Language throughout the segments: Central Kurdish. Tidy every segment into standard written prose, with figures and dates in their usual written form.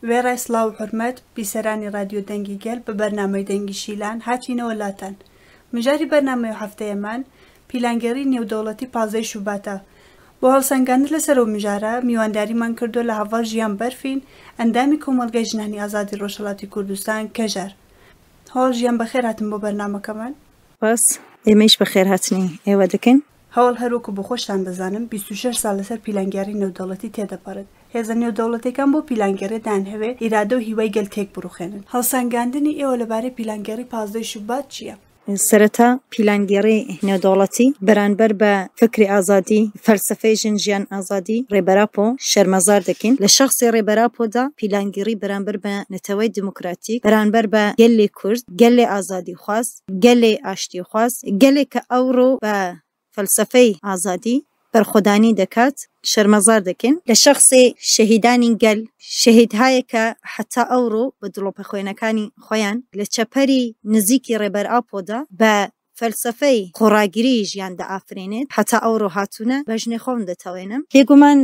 وێڕای سڵاو و حورمەت بیسەرانی رادیۆ دەنگی گەل بە بەرنامەی دەنگی شیلان هاتینەوە لاتان. مژاری بەرنامەی و هەفتەیەمان پیلانگەری نێودەوڵەتی 15 شوباتە. بۆ هەڵسەنگاندن لەسەر و مژارە میوانداریمان کردو لە هەڤڵ ژیان بەرفین ئەندامی کۆمەڵگەی ژنانی ئازادی ڕۆژهەڵاتی کوردستان کەژار. هەوڵ ژیان بەخێر هاتن بۆ بەرنامەکەمان. باس ئێمەش بەخێر هاتنی ئێوە دەکەن. هەوڵ هەروەکو بۆ خۆشتان دەزانم 26 ساڵ لەسەر پیلانگەری نێودەوڵەتی تێدەپەڕێت. هێزە نێودەوڵەتیەکان بۆ پیلانگەریدان هەوێ ئیرادە و هیوای گەل تێک بڕوخێنن. هەڵسەنگاندنی ئێوە لەبارەی پیلانگەری 15 شوبات چییە؟ سەرەتا پیلانگەری نێودەوڵەتی بەرامبەر بە فکری ئازادی فەلسەفەی ژیان ئازادی ڕێبەراپۆ شەرمەزار دەکەین. لە شەخسی ڕێبەراپۆدا پیلانگەری بەرامبەر بە نەتەوەی دموکراتیک بەرامبەر بە گەلێ کورد گەلێ ئازادی خواست گەلێ ئاشتی خواست گەلێک کە ئەوڕۆ بە فەلسەفەی ئازادی بەرخۆدانی دەکات شەرمەزار دەکەن. لە شەخسی شەهیدانی گەل شەهید هەیە کە حتا ئەوڕۆ بە دڵۆپە خوێنەکانی خۆیان لە چەپەری نزیکی ڕێبەرئاپۆدا بە فەلسەفەی خۆڕاگیری ژیان دەئافرێنێت حتا ئەوڕۆ هاتوونە بەژنێ خۆم دەتەوێنم. بێگومان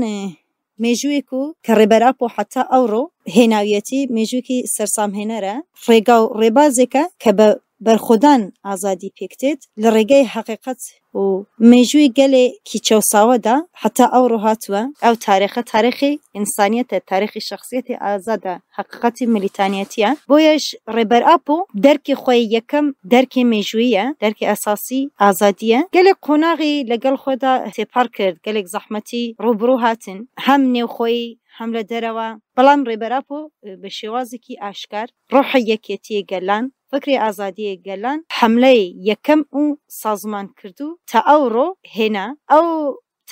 مێژوویەک و کە ڕێبەرئاپۆ حتا ئەوڕۆ هێناویەتی مێژووکی سەرسامهێنەرە ڕێگا و ڕێبازێکە کە بە بەرخۆدان ئازادی پێکتێت لە ڕێگەی حەقیقەت و مێژووی گەلێ کیچەوساوەدا حتا ئەوڕۆ هاتووە. ئەو تاریخە تاریخی ئینسانیەتە تاریخی شخصیەتی ئازادە حەقیقەتی ملیتانیەتیە. بۆیەش ڕێبەرئاپۆ دەرکی خۆی یەکەم دەرکی مێژوویە دەرکی ئەساسی ئازادیە. گەلێک قۆناغی لەگەڵ خۆدا تێپەڕ کرد گەلێک زەحمەتی ڕووبڕوو هاتن هەم نێوخۆی هەم لە دەرەوە بەڵام ڕێبەرئاپۆ بە شێوازێکی ئاشکار ڕۆحی یەکێتیە گەلان فکری ئازادیە گەلان حملەی یەکەم و سازمان کردو تا ئەوڕۆ هێنا. ئەو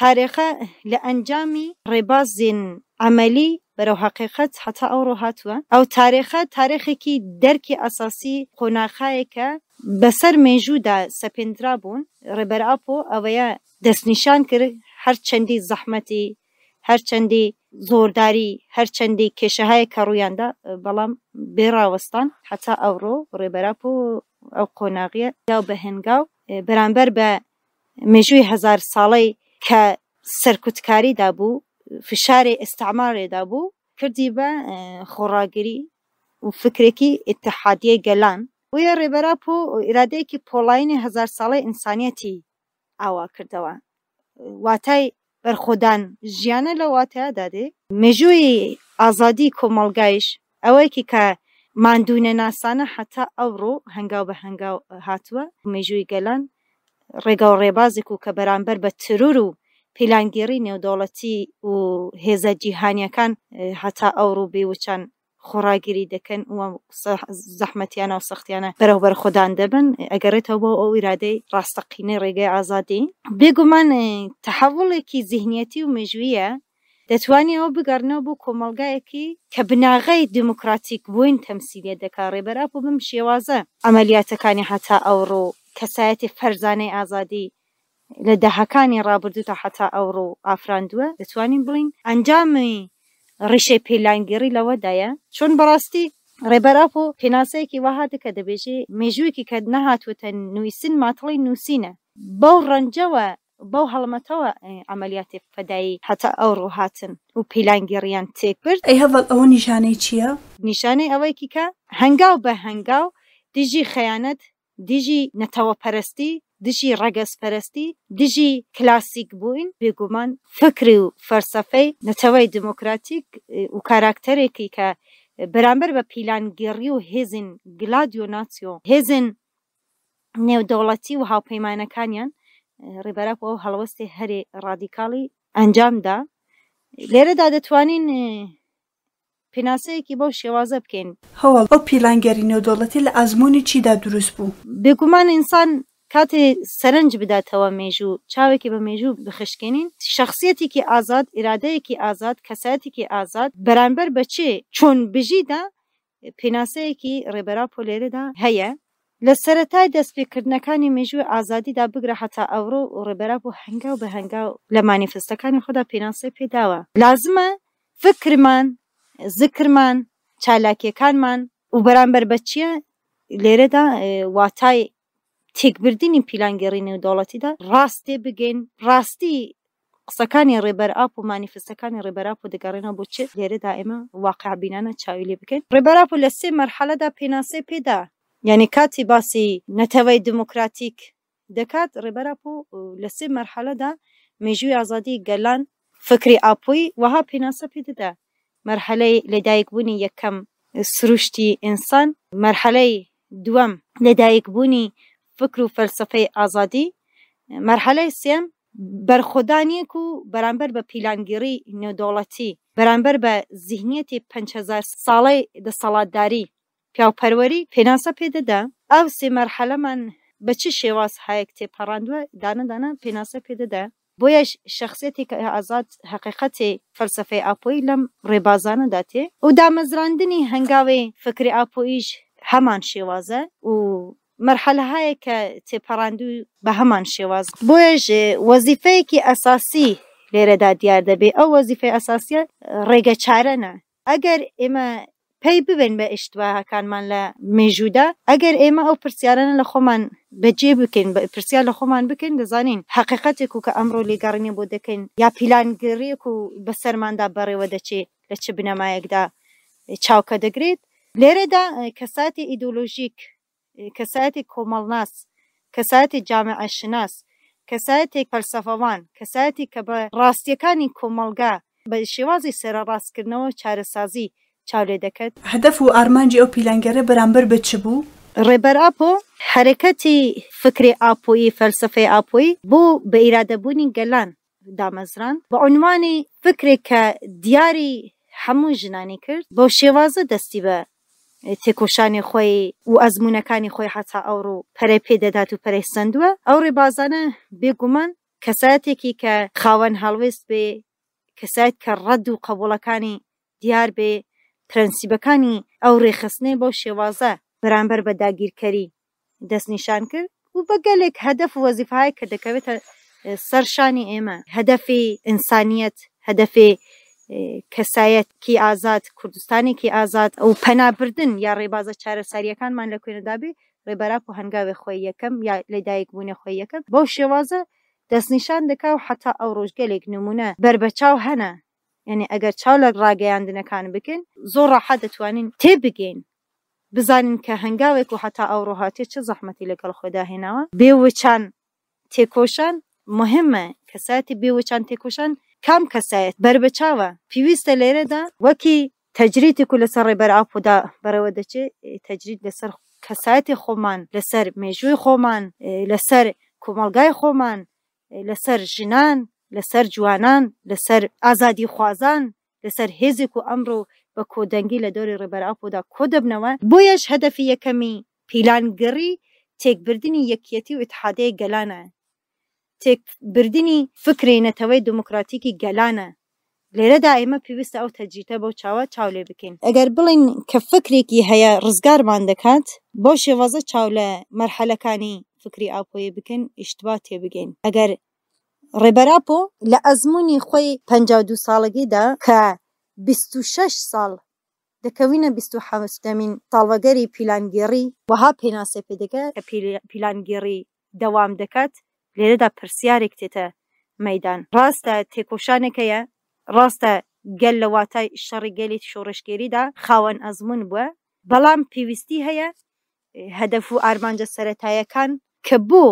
تاریخە لە ئەنجامی ڕێبازین عملی بەرەو حەقیقەت حتا ئەوڕۆ هاتووە. ئەو تاریخە تاریخێکی دەرکی ئەساسی قۆناغایەکە بەسەر مێژوودا سەپێندرا بوون. ڕێبەرئاپۆ ئەوەیە دەستنیشان کرد هەر چەندی زەحمەتی هەرچەندی زۆرداری هەرچەندی کێشەهەیە کە ڕوویاندا بەڵام بێڕاوەستان حتا ئەوڕۆ ڕێبەرئاپۆ ئەو قۆناغیە یاو بە هەنگاو بەرامبەر بە مێژووی هەزار ساڵەی کە سەرکوتکاریدا بوو فشاری ئێستعمارێدا بوو کردی بە خۆڕاگری و فکرێکی ئیتحادیە گەلان. ویە ڕێبەرئاپۆ ئیرادەیەکی پۆڵاینی هەزار ساڵەی ئینسانیەتی ئاوا کردەوە. واتای بەرخۆدان ژیانە لە واتەیەدا دێ. مێژووی ئازادی کۆمەڵگایش ئەوەیەکی کە ماندوونە ناسانە حتا ئەوڕۆ هەنگاو بە هەنگاو هاتووە. مێژووی گەلان ڕێگا و ڕێبازێک و کە بەرامبەر بە ترور و پیلانگێری نێودەوڵەتی و هێزە جیهانیەکان حتا ئەوڕۆ بێوچان خۆڕاگیری دەکەن و زەحمەتیانە و سەختیانە بەرەو بەرخۆدان دەبن ئەگەڕێتەوە بۆ ئەو ئیرادەی ڕاستەقینەی ڕێگەی ئازادی. بێگومان تەحەوڵێکی زیهنیەتی و مێژوویە دەتوانێت ئەوە بگەڕنەوە بۆ کۆمەڵگایەکی کە بناغەی دموکراتیک بووین تەمسیلێ دەکا. ڕێبەرئاپۆ بم شێوازە ئەمەلیاتەکانی حتا ئەوڕۆ کەسایەتی فەرزانەی ئازادی لە دەهەکانی ڕابردوو تا حتا ئەوڕۆ ئافراندووە. دەتوانین بڵین ئەنجامی ڕیشەی پیلانگەری لەوەدایە چۆن بەڕاستی ڕێبەرئاپۆ پێناسەیەکی وەهاتە کە دەبێژێ مێژوویەکی کە نەهاتووەتە نوویسن ماتڵی نووسینە. بەو ڕەنجەوە بەو هەڵمەتەوە ئەمەلیاتی فەدایی حتا ئەوڕۆ هاتن و پیلانگەریان تێک برد. ئەی هەڤڵ ئەوە نیشانەی چییە؟ نیشانەی ئەوەیەکی کە هەنگاو بە هەنگاو دژی خەیانەت دژی نەتەوەپەرستی دژی ڕەگەزپەرستی دژی کلاسیک بووین. بێگومان فکری و فەلسەفەی نەتەوەی دموکراتیک و کاراکتەرێکی کە بەرامبەر بە پیلانگەری و هێزن گلادیۆ ناسیۆ هێزن نێودەوڵەتی و هاوپەیمانەکانیان ڕێبەرئاپۆ ئەو هەڵوەستی هەرێ ڕادیکاڵی ئەنجامدا. لێرەدا دەتوانین پێناسەیەکی بەو شێوازە بکەین. هەوڵ ئەو پیلانگەری نێودەوڵەتی لە ئەزموونی چیدا دروست بوو؟ بێگومان ئینسان کاتێ سەرنج بداتەوە مێژوو چاوێکی بە مێژوو بخشکێنین شخصیەتێکی ئازاد ئیرادەیەکی ئازاد کەسایەتێکی ئازاد بەرامبەر بەچێ چۆن بژیدا پێناسەیەکی ڕێبەرئاپۆ لێرەدا هەیە. لە سەرەتای دەستپێکردنەکانی مێژووی ئازادیدا بگرە حتا ئەوڕۆ ڕێبەرئاپۆ هەنگاو بە هەنگاو لە مانیفستەکانی خۆدا پێناسەی پێداوە. لازمە فکرمان زکرمان چالاکیەکانمان و بەرامبەر بەچیە لێرەدا واتای تێکبردنی پیلانگەری نێودەوڵەتیدا ڕاستێ بگەین ڕاستی قسەکانی ڕێبەر ئاپ و مانیفستەکانی ڕێبەر ئاپ و دەگەڕێنەوە بۆ چ لێرەدا ئێمە واقع بینانە چاوی لێ بکەین. ڕێبەر ئاپ لە 3 مەرحەلەدا پێناسەی پێدا، یعنی کاتی باسی نەتەوەی دموکراتیک دەکات ڕێبەر ئاپ لە 3 مەرحەلەدا مێژووی ئازادی گەلان فکری ئاپۆی وەها پێناسە پێدەدا. مەرحەلەی لەدایکبوونی یەکەم سروشتی ئینسان، مەرحەلەی دووەم لەدایکبوونی فکر و فەلسەفەی ئازادی، مەرحەلەی سێم بەرخۆدانیەک و بەرامبەر بە پیلانگیری نێودەوڵەتی، بەرامبەر بە زیهنیەتی 5000 ساڵەی دەسەڵاتداری پیاوپەروەری پێناسە پێدەدا. ئەو 3 مەرحەلەمان بە چ شێواز هەیەک تێپەڕاندووە دانەدانە پێناسە پێدەدا. بۆیەش شخصێتی کە ئازاد حقیقەتی فەلسەفەی ئاپۆی لەم ڕێبازانەدا تێ و دامەزراندنی هەنگاوی فکری ئاپۆیش هەمان شێوازە و مەرحەلە هەیە کە تێپەڕاندوو بە هەمان شێواز. بۆیەش وەزیفەیەکی ئەساسی لێرەدا دیار دەبێ. ئەو وەزیفەی ئەساسیە ڕێگە چارەنە. ئەگەر ئێمە پێی ببێن بە ئیشتباهەکانمان لە مێژوودا، ئەگەر ئێمە ئەو پرسیارانە لە خۆمان بەجێ بکەین، بە پرسیار لە خۆمان بکەین، دەزانین حقیقەتێک و کە ئەمڕۆ لێگەڕنی بۆ دەکەین یا پیلانگیریەک و بەسەرماندا بەڕێوە دەچێت لە چ بنەمایەکدا چاوکە دەگرێت. لێرەدا کەساتی ئیدۆلۆژیک، کەسایەتی کۆمەڵناس، کەسایەتی جامعە شناس، کەسایەتێک فەلسەفەوان، کەسایەتی کە بە ڕاستیەکانی کۆمەڵگا بە شێوازی سەرڕاستکردنەوە چارەسازی چاو لێ دەکەت. هەدەف و ئارمانجی ئەو پیلانگەرە بەرامبەر بە چ بوو؟ ڕێبەر ئاپۆ حرەکەتی فکری ئاپۆیی فەلسەفەی ئاپۆیی بوو بە ئیرادەبوونی گەلان دامەزران بە عنوانی فکرێک کە دیاری هەموو ژنانی کرد، بۆ شێوازە دەستی بە تێکۆشانی خۆی و ئەزمونەکانی خۆی حتا ئەوڕۆ پەرەی پێدەدات و پەرەی سندووە. ئەو ڕێبازانە بێگومان کەسایەتێکی کە خاوەن هەڵوێست بێ، کەسایەت کە ڕەد و قبوڵەکانی دیار بێ، پرەنسیبەکانی ئەو ڕێخستنەی بۆ شێوازە بەرامبەر بە داگیرکەری دەستنیشان کرد و بە گەلێک هەدەف و وەزیفەهای کە دەکەوێتە سەرشانی ئێمە، هەدەفی ئینسانیەت، هەدەفی کەسایەتکی ئازاد، کوردستانێکی ئازاد و پەنابردن یا ڕێبازە چارەساریەکانمان لە کوێنەدا بێ. ڕێبەر ئاپ و هەنگاوی خۆی یەکەم یا لەدایکبوونی خۆی یەکەم بەو شێوازە دەستنیشان دەکا و حتا ئەو ڕۆژگەلێک نمونە بربەچاو هەنە. یعنی ئەگەر چاو لە ڕاگەیاندنەکان بکەین زۆر ڕاحەت دەتوانین تێبگەین، بزانین کە هەنگاوێک و حتا ئەو ڕۆهاتێ چه زەحمەتی لەگەڵ خۆدا هێناوە. بێوچان تێکۆشان مهمە. کەسایەتی بێوچان تێکۆشان کام کەسایەت بربەچاوە پێویستە لێرەدا وەکی تەجریدێک و لەسەر ڕێبەر ئاپۆدا بەرەوە دەچێت، تەجرید لەسەر کەسایەتی خۆمان، لەسەر مێژووی خۆمان، لەسەر کۆمەڵگای خۆمان، لەسەر ژنان، لەسەر جوانان، لەسەر ئازادی خوازان، لەسەر هێزێک و ئەمڕۆ بە کۆدەنگی لە دەوری ڕێبەر ئاپۆدا کۆ دەبنەوە. بۆیەش هەدەفی یەکەمی پیلانگەڕی تێکبردنی یەکیەتی و ئیتحادیە گەلانە، تێکبردنی فکری نەتەوەی دموکراتیکی گەلانە. لێرەدا ئێمە پێویستە ئەو تەجریدە بەو چاوە چاو لێ بکەین. ئەگەر بڵین کە فکرێکی هەیە ڕزگارمان دەکات، بۆ شێوازە چاو لە مەرحەلەکانی فکری ئاپۆیە بکەین، ئیشتباه تێبگەین. ئەگەر ڕێبەر ئاپۆ لە ئەزمموی خۆی 52 ساڵگیدا کە 26 ساڵ دەکەوینە 27مین ساڵوەگەری پیلانگێڕی وەها پێناسە پێدەکە کە پیلانگێڕی دەوام دەکات. لێرەدا پرسیارێک تێتە مەیدان. ڕاستە تێکۆشانێکەیە، ڕاستە گەل لە واتای شەڕی گەلی شۆڕشگێریدا خاوەن ئەزمون بووە، بەڵام پێویستی هەیە هەدەف و ئارمانجە سەرەتایەکان کە بۆ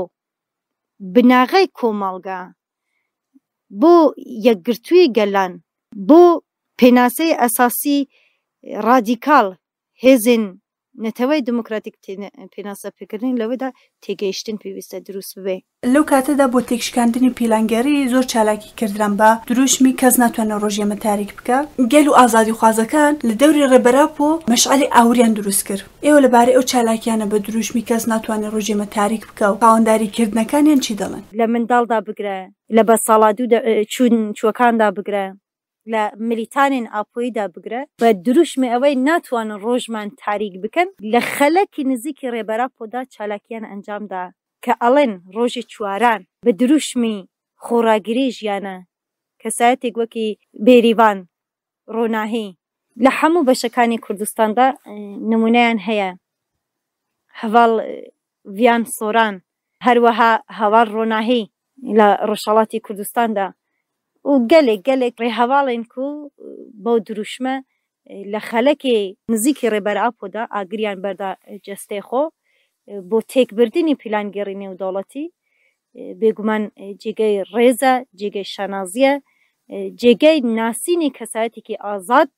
بناغەی کۆمەڵگا، بۆ یەکگرتووی گەلان، بۆ پێناسەی ئەساسی ڕادیکاڵ هێزن نەتەوەی دموکراتیک پێناسە پێکردن لەوەدا تێگەیشتن پێویستە دروست ببێ. لەو کاتەدا بۆ تێکشکاندنی پیلانگەری زۆر چالاکی کردران بە دروشمی کەس ناتوانێت ڕۆژێمە تاریک بکە. گەل و ئازادی خوازەکان لە دەوری ڕێبەر ئاپۆ مەشعەلی ئاوریان دروست کرد. ئێوە لەبارەی ئەو چالاکیانە بە دروشمی کەس ناتوانێت ڕۆژێمە تاریک بکە و پاوەنداریکردنەکانیان چی دەڵێن؟ لە منداڵدا بگرە، لە بەساڵادوو چووەکاندا بگرە، لە ملیتانین ئاپۆیدا بگرە، بە دروشمی ئەوەی ناتوانن ڕۆژمان تاریک بکەن. لە خەلەکی نزیکی ڕێبەر ئاپۆدا چالاکیان ئەنجامدا کە ئەڵێن ڕۆژی چواران بە دروشمی خۆڕاگیری ژیانە کەسایەتێک وەکی بێریڤان، ڕۆناهی لە هەموو بەشەکانی کوردستاندا نمونەیان هەیە. هەڤاڵ ڤیان سۆران، هەروەها هەڤاڵ ڕۆناهی لە ڕۆژهەڵاتی کوردستاندا و gelek rêhevalên ku bo dirûşme li xelekê nizîkî Rêberapo da agiriyan berda cestê xwe bo têkbirdinê plangerî nêwdewletî bêguman cêgehê rêz e, cêgehê şenazî ye, cêgehê nasînê kesayetekî azad.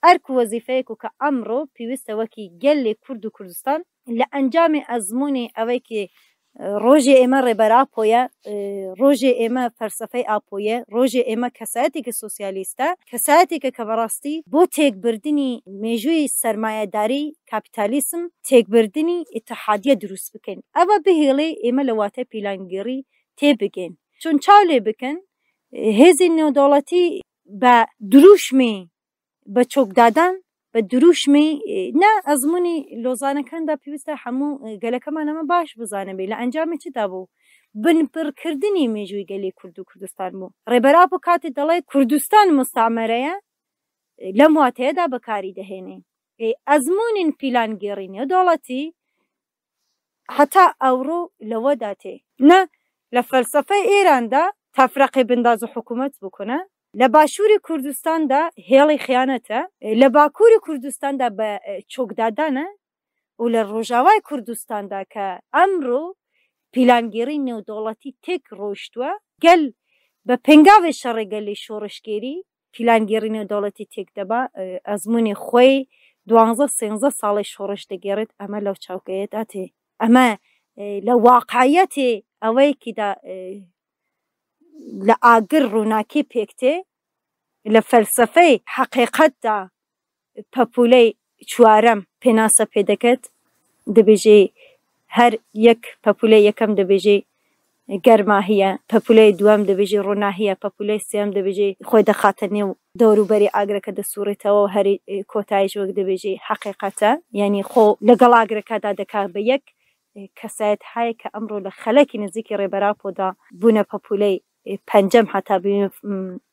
Er ku wezîfeyek ku emro pêwîst e wekî gelê Kurd û Kurdistan li encamê ezmûnê evekî rojê ême Rêberapo ye, rojê ême felsefeyê Apo ye, rojê ême kesayetekî sosyalîst e, kesayeteke ke berastî bo têkbirdinî mêjoyê sermayedarî kapîtalîsm têkbirdinî îtihadiye dirûst bikin. Eva bihêlê ême li watê pîlangerî tê bigên. Çûn çav lê bikin hêzên nêwdewletî be dirûşmê be çokdadan be dirûşmê ne ezmûnê lozanekan da pêwîst e hemû gelekeman eme baş bizane bê li encamê çi dabû? Binpirkirdinê mêjoyê gelê Kurd û Kurdistan bû. Rêberapo katê dەڵێ Kurdistan mustame ye lem wateye da bekarî dihêne. Ezmûnên pîlangerî nêwdewletî heta ewro li we da tê. Ne li felsefeyê Êran da tefreqê bindazî hikûmet bikune, li başûrê Kurdistan da hêlê xıyanet e, li bakurê Kurdistan da be çokdadan e û li Rojavayê Kurdistan da ke emro pîlangerî nêwdewletî têk rûştwe gel be pengavê şerê gelê şoreşgerî pîlangerî nêwdewletî têk deba ezmûnê xwe 12-13 salê şoreş digêrit eme lew çawkeyê da tê. Eme li waqeyetê ewekî da li agir rûnakî pêk tê li felsefeyê heqîqet da pepûleyê çwarem pênase pê diket dibêje her yek pepûleyê yekem dibêje germahî ye, pepûleyê duwem dibêje rûnahî ye, pepûleyê sêyem dibêje xwe dixate nêw dewrûberî agireke disûrêtewe û herî kotayî ji wek dibêje heqîqet e yanî xwe ligal agireke da dike bi yek kesayet heye ke emro li xelekî nizîkî Rêberapo da bûne pepûleyê pencem heta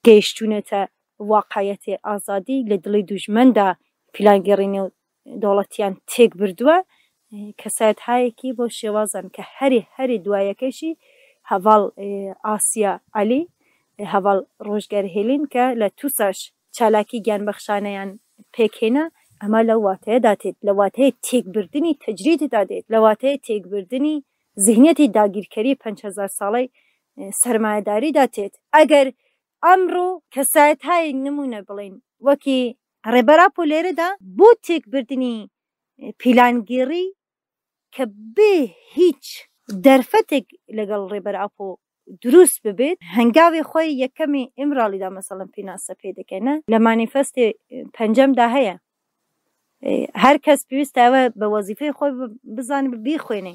gêiştûnê te waqeyetê azadî li dilê dijmen da pîlangerî nêwdewletiyan têk birdiwe kesayet heyekî bo şêwazan ke herî duwayekê jî heval Asiya Alî heval rojgerhêlîn ke li Tûsaş çalakî genbexşaneyan pêk hêne ema li wateye da tê, li wateyê têkbirdinî tecrîdê da tê, li wateyê têkbirdinî zihniyetê dagîrkerî 5000 salê sermayedarî da tê. Eger emro kesayet heyek nimûne bilên wekî Rêberapo lêre da bo têkbirdinî pîlangerî ke bê hîç derfetek legal Rêberapo dirûst bibêt hengavê xwe yekemê Îmralî da mesela pênase pê dike ne li manîfestê pencem da heye. Her kes pêwîst e ew bi wezîfeyê xwe bizane bixwêne.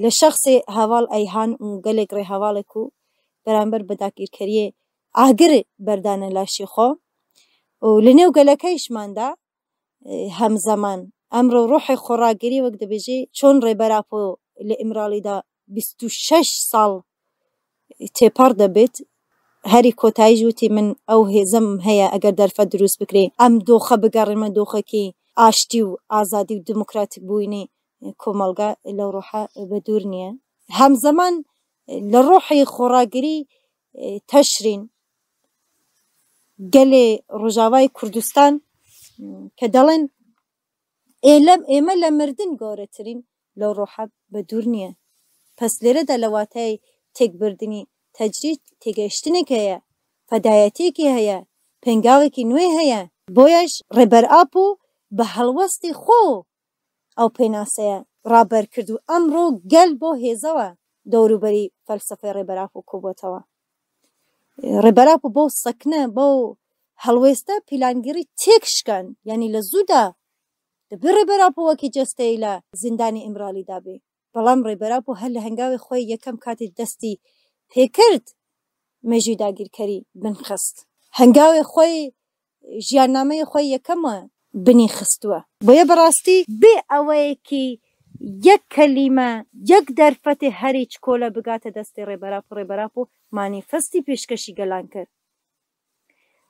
Li şexsê heval Eyhan û gelek rêhevalê ku beramber bi dagîrkeriyê agir berdane laşê xwe û li nêw gelekeyşman da hemzeman emro ruhê xwe ragirî wek dibêje çûn Rêberapo li Îmralî da 26 sal têpar dibêt herî kotayî jî wî min ew hêzim heye eger derfet dirûst bikirê em doxe bigerin me doxekî aştî û azadî û demokratîk bûyînê komelga li roha bi dûr niye. Hemzeman li ruhê xwe ragirî teşrîn gelê Rojavayê Kurdistan ke deڵên ême li mirdin gawretirîn li roha bi dûr niye. Pes lêre de li wateyê têkbirdinî tecrîd têgehiştinekê heye, fedayetiyekê heye, pengavekî nû heye. Boya ji Rêberapo bi helwestê xwe ew pênaseye raberkird û emro gel bo hêza we dewrûberî felsefeya Rêberapo kobotewe. Rêberapo bo sekine bo helwêste pîlangerî têk şikan yanî li zû da dibe Rêberapo wekî cesteyê li zindanê Îmralî da bê. Belam Rêberapo her li hengavê xwe yekem katê destî pê kirt mêjoyê dagîrkerî binxist. Hengavê xwe jiyannameyê xwe yekem we binî xistiwe. Boya bi rastî bê eweyekî yek kelîme yek derfetê herî çikola bigate destê Rêberapo manîfestî pêşkešî gelan kir.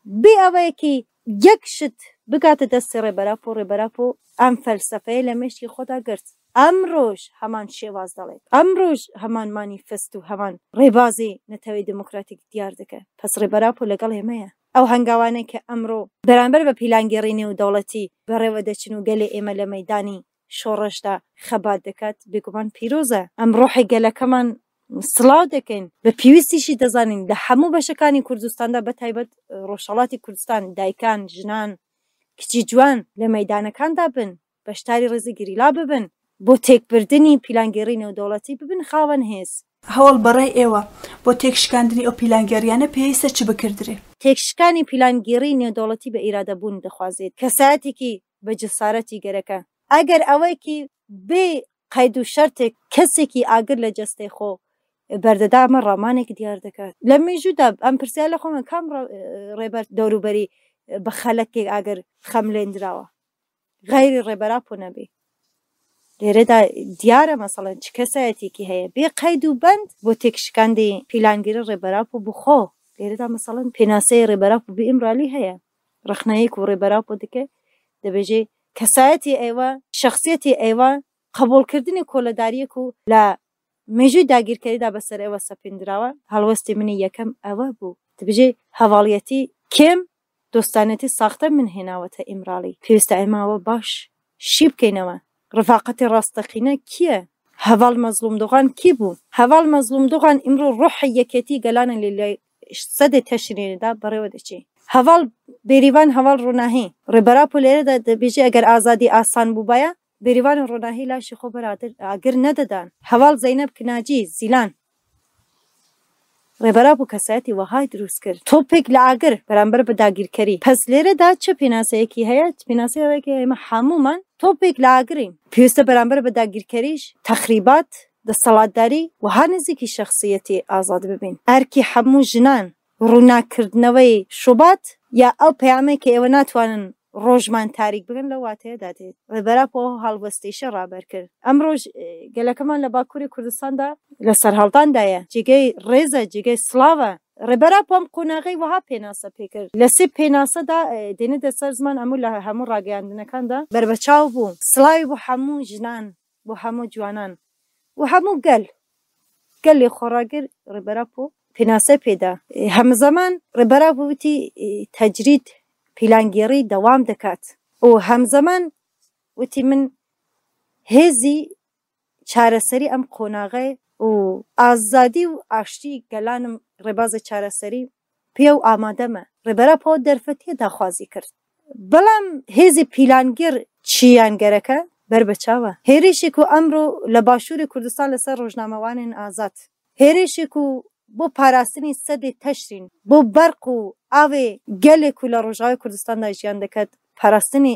Bê eweyekî yek şit bigate destê Rêberapo em felsefeyê li meşkê xwe da girt. ئەمڕۆژ هەمان شێواز دەڵێت ئەمڕۆژ هەمان مانیفست و هەمان ڕێبازی نەتەوەی دموکراتیک دیار دەکات پس ڕێبەراپۆ لەگەڵ ئێمەیە ئەو هەنگاوانەی کە ئەمڕۆ بەرامبەر بە پیلانگەڕی نێودەوڵەتی بەڕێوە دەچن و گەلێ ئێمە لە مەیدانی شۆڕەشدا خەبات دەکات بێگومان پیرۆزە ئەم ڕۆحی گەلەکەمان سڵاو دەکەین بە پێویستیشی دەزانین لە هەموو بەشەکانی کوردستاندا بەتایبەت ڕۆژهەڵاتی کوردستان دایکان ژنان کچی جوان لە مەیدانەکاندا بن بەشداری ڕێزی گریلا ببن بۆ تێکبردنی پیلانگەڕی نێودەوڵەتی ببن خاوەن هێز هەوڵ بەڕێی ئێوە بۆ تێکشکاندنی ئەو پیلانگەریانە پێویستە چ بکردرێ تێکشکانی پیلانگەڕی نێودەوڵەتی بە ئیرادەبوون دەخوازێت کەسایەتێکی بە جەسارەتی گەرەکە ئەگەر ئەوەیەکی بێ قەید و شەرتێک کەسێکی ئاگر لە جەستەی خۆ بەردەدا ئەمە ڕامانێک دیار دەکات لە مێژوودا ئەم پرسیار لە خۆمە کام ڕێبەر دەوروبەری بە خەلەکێک ئاگەر خەملێنراوە غەیری ڕێبەراپۆ نەبێ لێرەدا دیارە مەسەڵەن چ کەسایەتێکی هەیە بێ قەید و بەند بۆ تێکشکاندی پیلانگیری ڕێبەراپۆ بخۆ لێرەدا مەسەڵەن پێناسەی ڕێبەراپۆ بێ ئیمرالی هەیە ڕخنەیەک و ڕێبەراپۆ دەکە دەبێژێ کەسایەتی ئێوە شخصیەتی ئێوە قبولکردنی کۆلەداریەک و لە مێژووی داگیرکاریدا بەسەر ئێوە سەپێندراوە هەڵوەستی منی یەکەم ئەوە بوو دەبێژێ هەواڵیەتی کێم دۆستانەتی ساختە من هێناوەتە ئیمرالی پێویستە ئێماوە باش شی بکەینەوە ڕفاقەتی ڕاستەقینە کییە هەواڵ مەزلوم دوغان کی بوو هەواڵ مەزلوم دوغان ئیمڕۆ ڕۆحی یەکێتی گەلانە لە سەدی تەشرینێدا بەڕێوە دەچێ هەواڵ بێریڤان هەواڵ ڕووناهی ڕێبەراپۆ لێرەدا دەبێژێ ئەگەر ئازادی ئاسان بوو بایە بێریڤان ڕووناهی لاشی خۆ بەرادر ئاگر نەدەدان هەواڵ زەینەب کناجی زیلان ڕێبەراپۆ کەسایەتی وەهای دروست کرد تۆپێک لە ئاگر بەرامبەر بە داگیرکەری پس لێرەدا چه پێناسەیەکی هەیە پێناسەیەکی ئێمە هەمومان تۆپێک لە ئاگرین پێویستە بەرامبەر بە داگیرکەریش تەخریبات دەسەڵاتداری وها نزیکی شخصیەتی ئازاد ببین ئەرکی هەموو ژنان ڕووناکردنەوەی شوبات یا ئەو پەیامەی کە ئێوە ناتوانن ڕۆژمان تاریک بگەن لە واتەیەدا دێت ڕێبەراپۆ هەڵوەستیشە ڕابەر کرد ئەمڕۆژ گەلەکەمان لە باکووری کوردستاندا لە سەرهەڵداندایە جێگەی ڕێزە جێگەی سڵاوە ڕێبەراپۆ ئەم قۆناغەی وها پێناسە پێکرد لە سێ پێناسەدا دێنێتە سەر زمان ئەموو لە هەموو ڕاگەیاندنەکاندا بربەچاو بوو سڵاوی بۆ هەموو ژنان بۆ هەموو جوانان و هەموو گەلێ خۆڕاگر ڕێبەراپۆ پێناسە پێدا هەمزەمان ڕێبەراپۆ وتی تەجرید پیلانگێڕی دەوام دەکات و هەمزەمان وتی من هێزی چارەسەری ئەم قۆناغەی و ئازادی و ئاشتی گەلانم ڕێبازە چارەسەری پێ و ئامادەمە ڕێبەراپۆ دەرفەتیە داخوازی کرد بەڵام هێزی پیلانگیر چیانگەرەکە بربەچاوە هێرشێک و ئەمڕۆ لە باشووری کوردستان لەسەر ڕۆژنامەوانین ئازاد هێرشێک و بۆ پاراستنی سەدی تەشرین بۆ بەرق و ئاوێ گەلێک و لە ڕۆژاوی کوردستاندا ژیان دەکات پاراستنی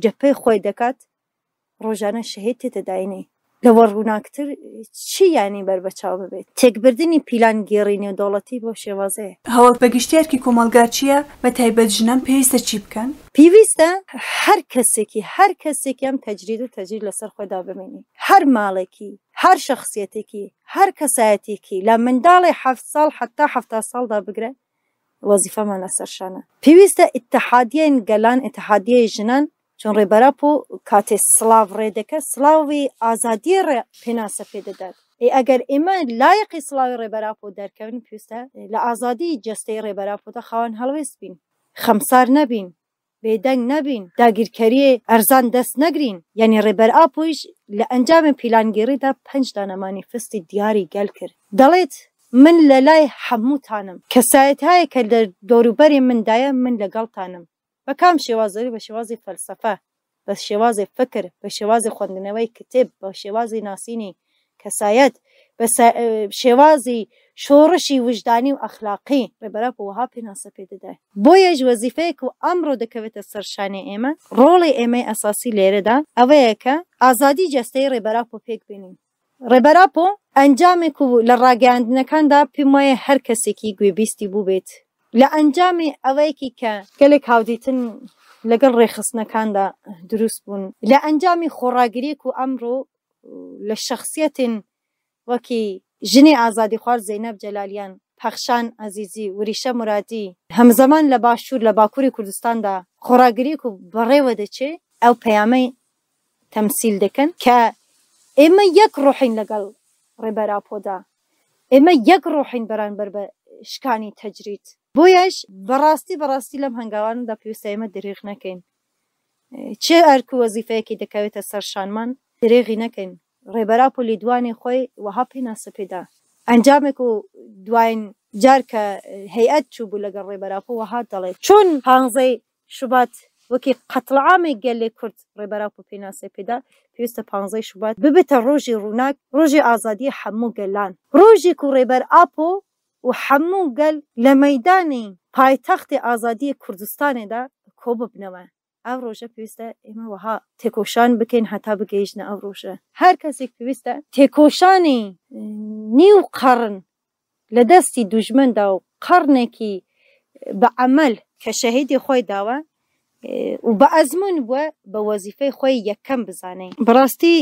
جەپەی خۆی دەکات ڕۆژانە شەهید تێتەداینێ لەوە ڕووناکتر چی یانی بربەچاو ببێت تێکبردنی پیلانگێڕی نێودەوڵەتی بۆ شێوازەیە هەوڵ بەگشتیارکی کۆمەلگا چییە بە تایبەت ژنان پێویستە چی بکەن پێویستە هەر کەسێکی ئەم تەجرید و تەجرید لەسەر خۆیدا بمێنی هەر ماڵێکی هەر شخصیەتێکی هەر کەسایەتێکی لە منداڵی 7 ساڵ حتا 70 ساڵدا بگرە وەزیفەمان لەسەرشانە پێویستە ئیتحادیەن گەلان ئیتحادیەی ژنان چون ڕێبەراپۆ کاتێ سڵاو ڕێدەکە سڵاوی ئازادی پێناسە پێدەدات ئەگەر ئێمە لایەقی سڵاوی ڕێبەراپۆ دەرکەون پێویستە لە ئازادی جەستەی ڕێبەراپۆدا خاوەن هەڵوێست بین خەمسار نەبین بێدەنگ نەبین داگیرکەریە ئەرزان دەست نەگرین یعنی ڕێبەراپۆیش لە ئەنجامی پیلانگێڕیدا 5 دانەمانی فستی دیاری گەل کرد دەڵێت من لە لای هەمووتانم کەسایەتهایە کە لە دەوروبەری مندایە من لەگەڵتانم بە کام شێوازەری بە شێوازی فەلسەفە بە شێوازی فکر بە شێوازی خوێندنەوەی کتێب بە شێوازی ناسینی کەسایەت بە شێوازی شۆڕشی وجدانی و ئەخلاقی ڕێبەراپۆ وها پێناسە پێدەدا بۆیەش وەزیفەیەک و ئەمڕۆ دەکەوێتە سەرشانی ئێمە ڕۆڵی ئێمەی ئەساسی لێرەدا ئەوەیە کە ئازادی جەستەی ڕێبەراپۆ پێک بینین ڕێبەراپۆ ئەنجامێک و لە ڕاگەیاندنەکاندا پێم وایە هەر کەسێکی گوێبیستی بوو بێت لە ئەنجامی ئەوەیەکی کە گەلێک هاودیتن لەگەڵ ڕێخستنەکاندا دروست بوون لە ئەنجامی خۆڕاگریەک و ئەمڕۆ لە شخصیەتن وەکی ژنی ئازادی خوار زەینەب جەلالیان پەخشان عەزیزی وریشە مرادی هەمزەمان لە باشوور لە باکووری کوردستاندا خۆڕاگریەک و بەڕێوە دەچێ ئەو پەیامەی تەمسیل دەکەن کە ئێمە یەک ڕۆحین لەگەڵ ڕێبەراپۆدا، ئێمە یەک ڕۆحین بەرامبەر بە شکانی تەجریت. بۆیەش بەڕاستی لەم هەنگاواندا پێویستە ئێمە دریغ نەکەین. چێ ئەرک و وەزیفەیەکی دەکەوێتە سەرشانمان درێغی نەکەین. ڕێبەراپۆ لیدوانی خۆی وەها پێناسە پێدا ئەنجامێک و دوایین جار کە هەیئەت چوو بوو لەگەڵ ڕێبەراپۆ وەها دەڵێت چۆن 15 شوبات وەکی قەتڵعامێک گەلێ کورد ڕێبەراپۆ پێناسە پێدا پێویستە 15 شوبات ببێتە ڕۆژی ڕووناک، ڕۆژی ئازادی هەموو گەلان، ڕۆژێک و ڕێبەرئاپۆ و هەموو گەل لە مەیدانی پایتەختی ئازادی کوردستانێدا کۆ ببنەوە. ئەو ڕۆژە پێویستە ئێمە وەها تێکۆشان بکەین هەتا بگەیشتنە ئەو ڕۆژە. هەر کەسێک پێویستە تێکۆشانی نیو قەڕن لە دەستی دوژمندا و قەڕنێکی بە عەمەل کە شەهیدی خۆی داوە و بە ئەزمون بووە بە وەزیفەی خۆی یەکەم بزانێ. بەڕاستی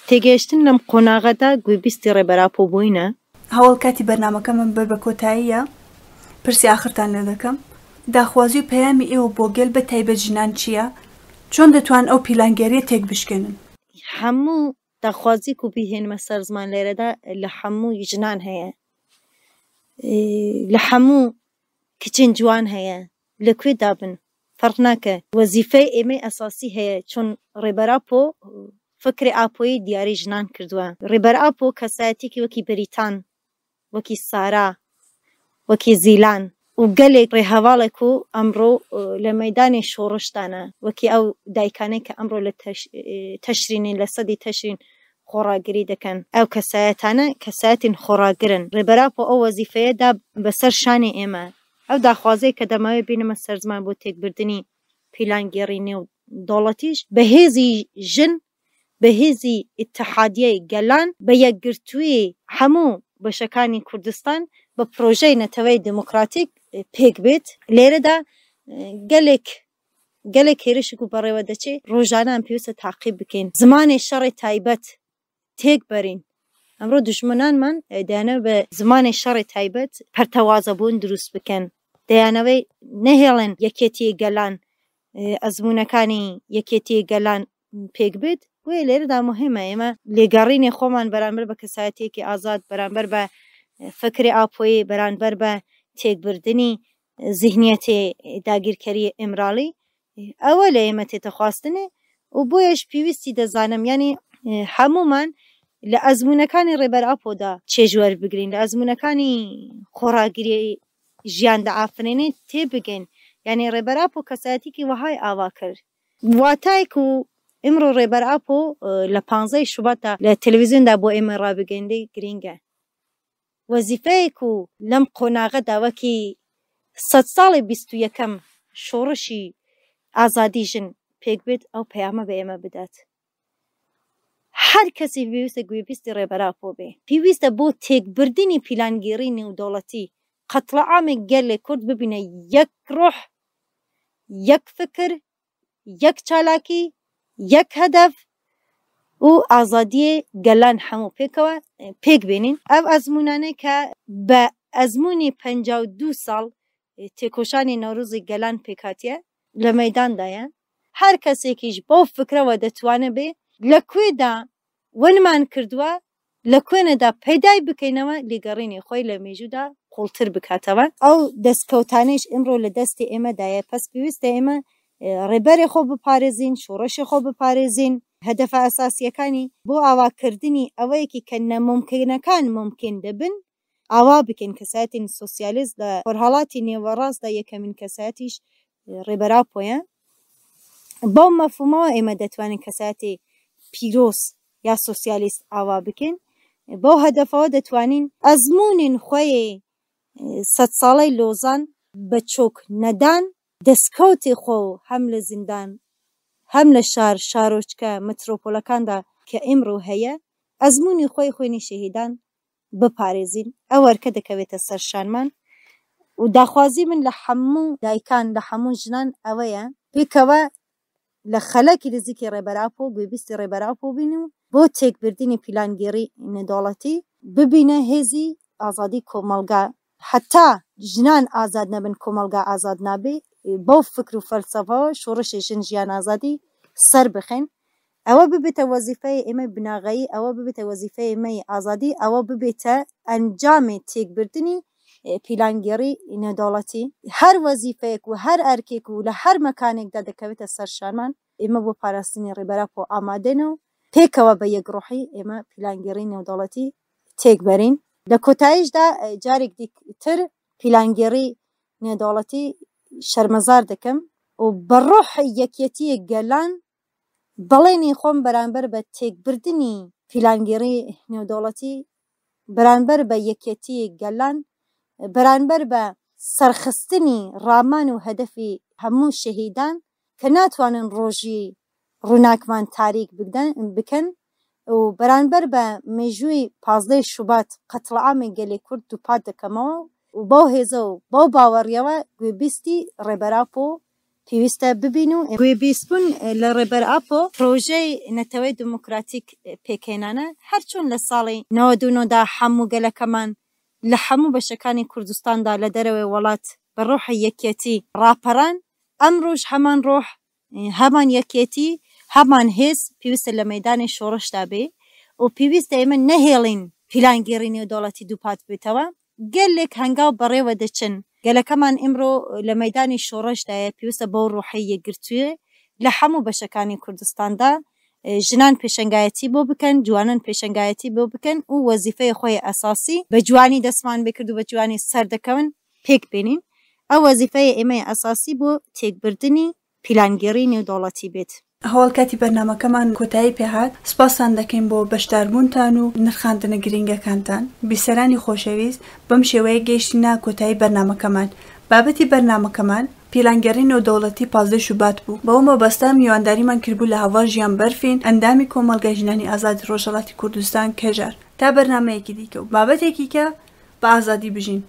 تێگەیشتن لەم قۆناغەدا گوێبیستی ڕێبەراپۆ بووینە. هەوڵ کاتی بەرنامەکە من بە کۆتاییە پرسی ئاخرتان لێ دەکەم. داخوازی و پەیامی ئێوە بۆ گەل بە تایبەت ژنان چییە؟ چۆن دەتوان ئەو پیلانگەریە تێک بشکێنن؟ هەموو داخوازی و بیهێنمە سەر زمان لێرەدا لە هەموو ژنان هەیە، لە هەموو کچین جوان هەیە، لەکوێ دابن فەرق ناکە. وەزیفەی ئێمەی ئەساسی هەیە چۆن ڕێبەراپۆ فکری ئاپۆی دیاری ژنان کردووە. ڕێبەرئاپۆ کەسایەتێکی وەکی بەریتان، وەکی سارا، وەکی زیلان و گەلێک ڕێهەواڵێک و ئەمڕۆ لە مەیدانی شۆڕشتانە وەکی ئەو دایکانەی کە ئەمڕۆ لە تەشرینین لە سەدی تەشرین خۆڕاگری دەکەن. ئەو کەسایەتانە کەسایەتین خۆڕاگرن. ڕێبەراپۆ ئەو وەزیفەیەدا بەسەر شانی ئێمە ئەو داخوازەی کە دەماوێت بینەمە سەرزمان بۆ تێکبردنی پیلانگێڕی نێو دەوڵەتیش بەهێزی ژن، بەهێزی ئیتحادیەی گەلان، بە یەکگرتووی هەموو بەشەکانی کوردستان بە پرۆژەی نەتەوەی دموکراتیک پێک بێت. لێرەدا گەلێک هێرشێک و بەڕێوە دەچێت ڕۆژانان پێویستە تاقیب بکەین، زمانی شەڕی تایبەت تێک بەرین. ئەمڕۆ دوژمنانمان دەیانەوە بە زمانی شەڕی تایبەت پەرتەوازەبوون دروست بکەن، دەیانەوەی نەهێڵن یەکێتی گەلان ئەزمونەکانی یەکێتی گەلان پێک بێت. وێ لێرەدا مهمە ئێمە لێگەڕینی خۆمان بەرامبەر بە کەسایەتێکی ئازاد، بەرامبەر بە فکری ئاپۆیی، بەرامبەر بە تێکبردنی ذهنیەتی داگیرکەری ئێمراڵی ئەوە لە ئێمە تێتە خواستنێ. و بۆیەش پێویستی دەزانم یعنی هەمومان لە ئەزمونەکانی ڕێبەرئاپۆدا چێژوەر بگرین، لە ئەزمونەکانی خۆڕاگیری ژیان دەعافرێنێ تێبگەین. یعنی ڕێبەرئاپۆ کەسایەتێکی وەهای ئاوا کرد واتایك و ئمڕۆ ڕێبەرئاپۆ لە 15 شوباتدا لە تەلەڤیزیۆندا بۆ ئێمە ڕابگەیەندەی گرینگە. وەزیفەیەک و لەم قۆناغەدا وەکی 100 ساڵی 21ەم شۆڕشی ئازادی ژن پێک بێت ئەو پەیامە بە ئێمە بدات. هەر کەسی پێویستە گوێبیستی ڕێبەرئاپۆ بێ، پێویستە بۆ تێکبردنی پیلانگێڕی نێودەوڵەتی قەتڵعامێک گەلێ کورد ببینە یەک ڕۆح، یەک فکر، یەک چالاکی، یەک هەدەف و ئازادیە گەلان هەموو پێکەوە پێک بێنین. ئەو ئەزمونانەی کە بە ئەزمونی 52 ساڵ تێکۆشانی نەورۆزی گەلان پێکاتیە لە مەیداندایە، هەر کەسێکیش بۆ فکرەوە دەتوانە بێ لەکوێدا ونمان کردووە لەکوێنەدا پەیدای بکەینەوە لێگەڕینی خۆی لە مێژوودا قوڵتر بکاتەوە. ئەو دەستکەوتانەیش ئمڕۆ لە دەستی ئێمەدایە. پس پێویستە ئێمە ڕێبەری خۆ بپارێزین، شۆڕشی خۆ بپارێزین، هەدەفە ئەساسیەکانی بۆ ئاواکردنی ئەوەیەکی کە نەمومکینەکان ممکن دەبن ئاوا بکەین. کەسایەتین سۆسیالیست لە خۆرهەڵاتی نێوەڕاستدا یەکەمین کەسایەتیش ڕێبەرئاپۆیە. بەو مەفهومەوە ئێمە دەتوانین کەسایەتی پیرۆز یا سۆسیالیست ئاوا بکەین. بەو هەدەفەوە دەتوانین ئەزمونین خۆی 100 ساڵەی لۆزان بە چۆک نەدان دەستکەوتی خۆ هەم لە زیندان هەم لە شارۆچکە مترۆپۆلەکاندا کە ئێمڕۆ هەیە ئەزمونی خۆی خوێنی شەهیدان بپارێزین. ئەو وەرکە دەکەوێتە سەرشانمان و داخوازی من لە هەموو دایکان لە هەموو ژنان ئەوەیە پێکەوە لە خەلەکی نزیکی ڕێبەرئاپۆ گوێبیستی ڕێبەرئاپۆ بین و بۆ تێکبردنی پیلانگێڕی نێودەوڵەتی ببینە هێزی ئازادی کۆمەلگا حتا ژنان ئازاد نەبن کۆمەلگا ئازاد نابێ. بەو فکر و فەلسەفەوە شۆڕشی ژن ژیان ئازادی سەر بخەین. ئەوە ببێتە وەزیفەی ئێمە بناغایی، ئەوە ببێتە وەزیفەی ئێمەی ئازادی، ئەوە ببێتە ئەنجامی تێکبردنی پیلانگێڕی نێودەوڵەتی. هەر وەزیفەیەک و هەر ئەرکێک و لە هەر مەکانێکدا دەکەوێتە سەر شارمان، ئێمە بۆ پاراستنی ڕێبەراپۆ ئامادەنەوە، پێکەوە بە یەکڕۆحی ئێمە پیلانگێڕی نێودەوڵەتی تێکبەرین. لە کۆتاییشدا جارێک دیتر پیلانگێڕی نێودەوڵەتی شەرمەزار دەکەم و بە ڕۆحی یەکێتی گەلان بەڵێنی خۆم بەرامبەر بە تێکبردنی پیلانگێڕی نێودەوڵەتی، بەرامبەر بە یەکێتی گەلان، بەرامبەر بە سەرخستنی ڕامان و هەدەفی هەموو شەهیدان کە ناتوانن ڕۆژی ڕووناکمان تاریک بکەن و بەرامبەر بە مێژووی 15 شوبات قەتڵعامی گەلێ کورد دووپات دەکەمەوە و بەو هێزە و بەو باوەڕیەوە گوێبیستی ڕێبەراپۆ پێویستە ببین و گوێبیستبوون لە ڕێبەرئاپۆ پرۆژەی نەتەوەی دموکراتیک پێکهێنانە هەرچۆن لە ساڵی 99دا هەموو گەلەکەمان لە هەموو بەشەکانی کوردستاندا لە دەرەوەی وڵات بە ڕۆحی یەکێتی ڕاپەڕان، ئەمڕۆژ هەمان ڕۆح، هەمان یەکێتی، هەمان هێز پێویستە لە مەیدانی شۆڕشدا بێ و پێویستە ئێمە نەهێڵین پیلانگێڕی نێودەوڵەتی دووپات بێتەوە. گەلێک هەنگاو بەڕێوە دەچن، گەلەکەمان ئمڕۆ لە مەیدانی شۆڕشدایە، پێویستە بەو ڕۆحی یەکگرتوویە لە هەموو بەشەکانی کوردستاندا ژنان پێشەنگایەتی بۆ بکەن، جوانان پێشەنگایەتی بۆ بکەن و وەزیفەی خۆی ئەساسی بە جوانی دەستمان بکرد و بە جوانی سەردەکەون پێک بێنین. ئەو وەزیفەی ئێمەی ئەساسی بۆ تێکبردنی پیلانگێڕی نێودەوڵەتی بێت. هەواڵکاتی بەرنامەکەمان کۆتایی پێهات. سپاسان دەکەین بۆ بەشداربوونتان و نرخاندنە گرینگەکانتان. بیسەرانی خۆشەویست، بەم شێوەیە گەیشتینە کۆتایی بەرنامەکەمان. بابەتی بەرنامەکەمان پیلانگەڕی نێودەوڵەتی 15 شوبات بوو. بەو مەبەستە میوانداریمان کردبوو لە هەوا ژیان بەرفین، ئەندامی کۆمەڵگەی ژنانی ئازادی ڕۆژهەڵاتی کوردستان کەژار. تا بەرنامەیەکی دیکە و بابەتێکی کە بە ئازادی بژین.